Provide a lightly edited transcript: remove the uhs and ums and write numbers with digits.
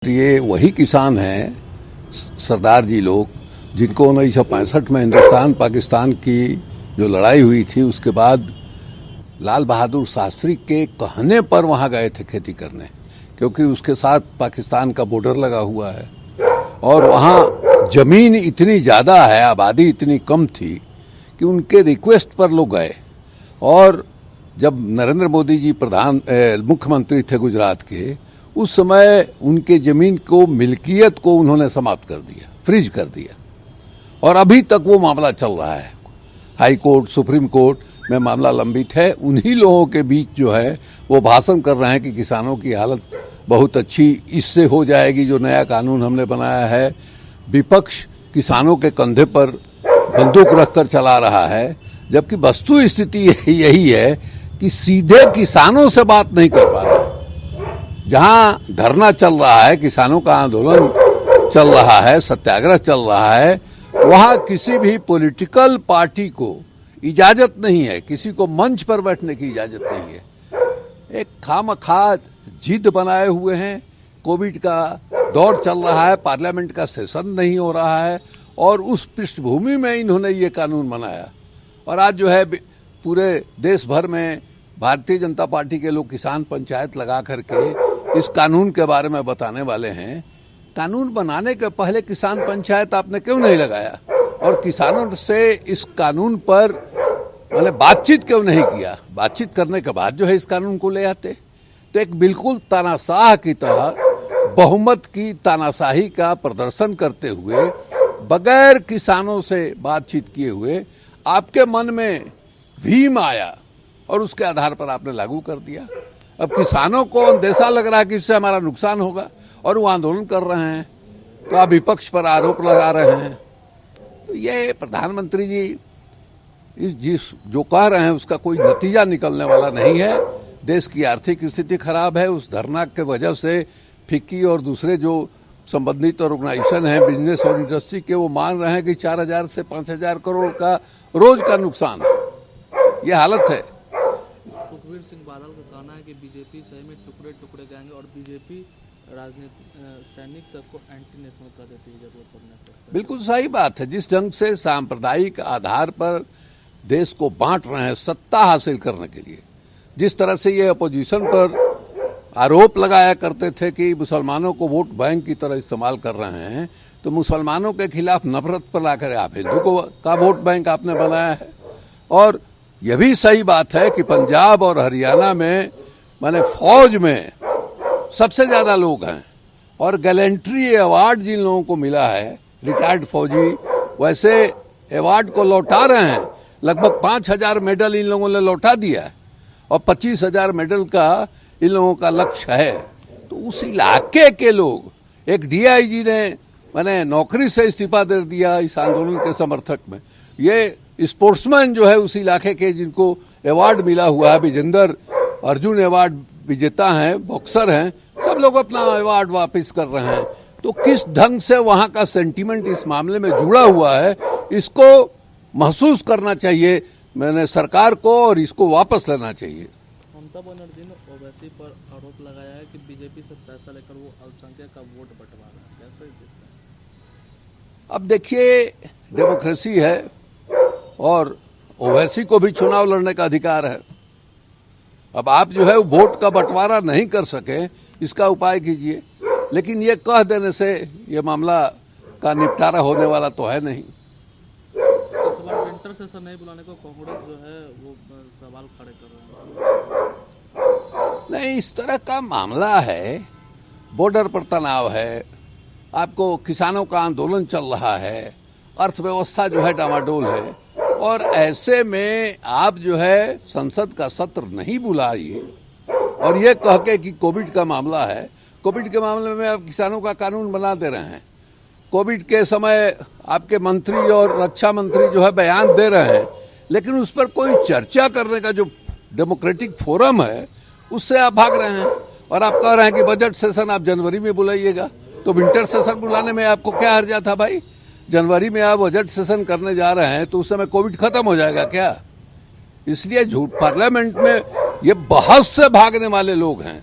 ये वही किसान हैं सरदार जी लोग जिनको 1965 में हिंदुस्तान पाकिस्तान की जो लड़ाई हुई थी उसके बाद लाल बहादुर शास्त्री के कहने पर वहां गए थे खेती करने, क्योंकि उसके साथ पाकिस्तान का बॉर्डर लगा हुआ है और वहां जमीन इतनी ज्यादा है, आबादी इतनी कम थी कि उनके रिक्वेस्ट पर लोग गए। और जब नरेंद्र मोदी जी मुख्यमंत्री थे गुजरात के, उस समय उनके जमीन को मिल्कियत को उन्होंने समाप्त कर दिया, फ्रीज कर दिया और अभी तक वो मामला चल रहा है। हाई कोर्ट, सुप्रीम कोर्ट में मामला लंबित है। उन्हीं लोगों के बीच जो है वो भाषण कर रहे हैं कि किसानों की हालत बहुत अच्छी इससे हो जाएगी, जो नया कानून हमने बनाया है। विपक्ष किसानों के कंधे पर बंदूक रखकर चला रहा है, जबकि वस्तु स्थिति यही है कि सीधे किसानों से बात नहीं कर पा रहा। जहां धरना चल रहा है, किसानों का आंदोलन चल रहा है, सत्याग्रह चल रहा है, वहां किसी भी पॉलिटिकल पार्टी को इजाजत नहीं है, किसी को मंच पर बैठने की इजाजत नहीं है। एक खामखा जिद बनाए हुए हैं। कोविड का दौर चल रहा है, पार्लियामेंट का सेशन नहीं हो रहा है और उस पृष्ठभूमि में इन्होंने ये कानून बनाया। और आज जो है पूरे देश भर में भारतीय जनता पार्टी के लोग किसान पंचायत लगा करके इस कानून के बारे में बताने वाले हैं। कानून बनाने के पहले किसान पंचायत आपने क्यों नहीं लगाया और किसानों से इस कानून पर बातचीत क्यों नहीं किया? बातचीत करने के बाद जो है इस कानून को ले आते। तो एक बिल्कुल तानाशाह की तरह बहुमत की तानाशाही का प्रदर्शन करते हुए, बगैर किसानों से बातचीत किए हुए आपके मन में भीम आया और उसके आधार पर आपने लागू कर दिया। अब किसानों को अंदेशा लग रहा है कि इससे हमारा नुकसान होगा और वो आंदोलन कर रहे हैं, तो आप विपक्ष पर आरोप लगा रहे हैं। तो ये प्रधानमंत्री जी जो कह रहे हैं उसका कोई नतीजा निकलने वाला नहीं है। देश की आर्थिक स्थिति खराब है। उस धरना के वजह से फिक्की और दूसरे जो संबंधित ऑर्गेनाइजेशन है बिजनेस और इंडस्ट्री के, वो मान रहे हैं कि 4,000 से 5,000 करोड़ का रोज का नुकसान है। ये हालत है। सुखबीर सिंह बादल का कहना है कि बीजेपी सही में टुकड़े टुकड़े जाएंगे और बीजेपी सैनिक तक को एंटी नेशनल कर देती है जरूरत पड़ने पर। बिल्कुल सही बात है। जिस ढंग से सांप्रदायिक आधार पर देश को बांट रहे हैं सत्ता हासिल करने के लिए, जिस तरह से ये अपोजिशन पर आरोप लगाया करते थे कि मुसलमानों को वोट बैंक की तरह इस्तेमाल कर रहे हैं, तो मुसलमानों के खिलाफ नफरत पर लाकर आप हिंदू का वोट बैंक आपने बनाया है। और यह भी सही बात है कि पंजाब और हरियाणा में फौज में सबसे ज्यादा लोग हैं और गैलेंट्री अवार्ड जिन लोगों को मिला है, रिटायर्ड फौजी, वैसे अवार्ड को लौटा रहे हैं। लगभग 5,000 मेडल इन लोगों ने लौटा दिया है और 25,000 मेडल का इन लोगों का लक्ष्य है। तो उस इलाके के लोग, एक डीआईजी ने नौकरी से इस्तीफा दे दिया इस आंदोलन के समर्थक में। ये स्पोर्ट्समैन जो है उस इलाके के, जिनको अवार्ड मिला हुआ है, विजेंदर अर्जुन अवार्ड विजेता हैं, बॉक्सर हैं, सब लोग अपना अवार्ड वापस कर रहे हैं। तो किस ढंग से वहां का सेंटीमेंट इस मामले में जुड़ा हुआ है, इसको महसूस करना चाहिए सरकार को और इसको वापस लेना चाहिए। ममता बनर्जी ने ओवैसी पर आरोप लगाया है कि बीजेपी से पैसा लेकर वो अल्पसंख्यक का वोट बंटवा रहा है। कैसे देखते हैं? अब देखिए, डेमोक्रेसी है और ओवैसी को भी चुनाव लड़ने का अधिकार है। अब आप जो है वोट का बंटवारा नहीं कर सके, इसका उपाय कीजिए, लेकिन ये कह देने से ये मामला का निपटारा होने वाला तो है नहीं। इस बार विंटर सेशन नहीं बुलाने को कांग्रेस जो है वो सवाल खड़े कर रहे हैं। नहीं, इस तरह का मामला है, बॉर्डर पर तनाव है, आपको किसानों का आंदोलन चल रहा है, अर्थव्यवस्था जो है डामाडोल है, और ऐसे में आप जो है संसद का सत्र नहीं बुलाइए और ये कह के कि कोविड का मामला है। कोविड के मामले में आप किसानों का कानून बना दे रहे हैं। कोविड के समय आपके मंत्री और रक्षा मंत्री जो है बयान दे रहे हैं, लेकिन उस पर कोई चर्चा करने का जो डेमोक्रेटिक फोरम है उससे आप भाग रहे हैं और आप कह रहे हैं कि बजट सेशन आप जनवरी में बुलाइएगा। तो विंटर सेशन बुलाने में आपको क्या हर्जा था भाई? जनवरी में आप बजट सेशन करने जा रहे हैं तो उस समय कोविड खत्म हो जाएगा क्या? इसलिए झूठ, पार्लियामेंट में ये बहस से भागने वाले लोग हैं।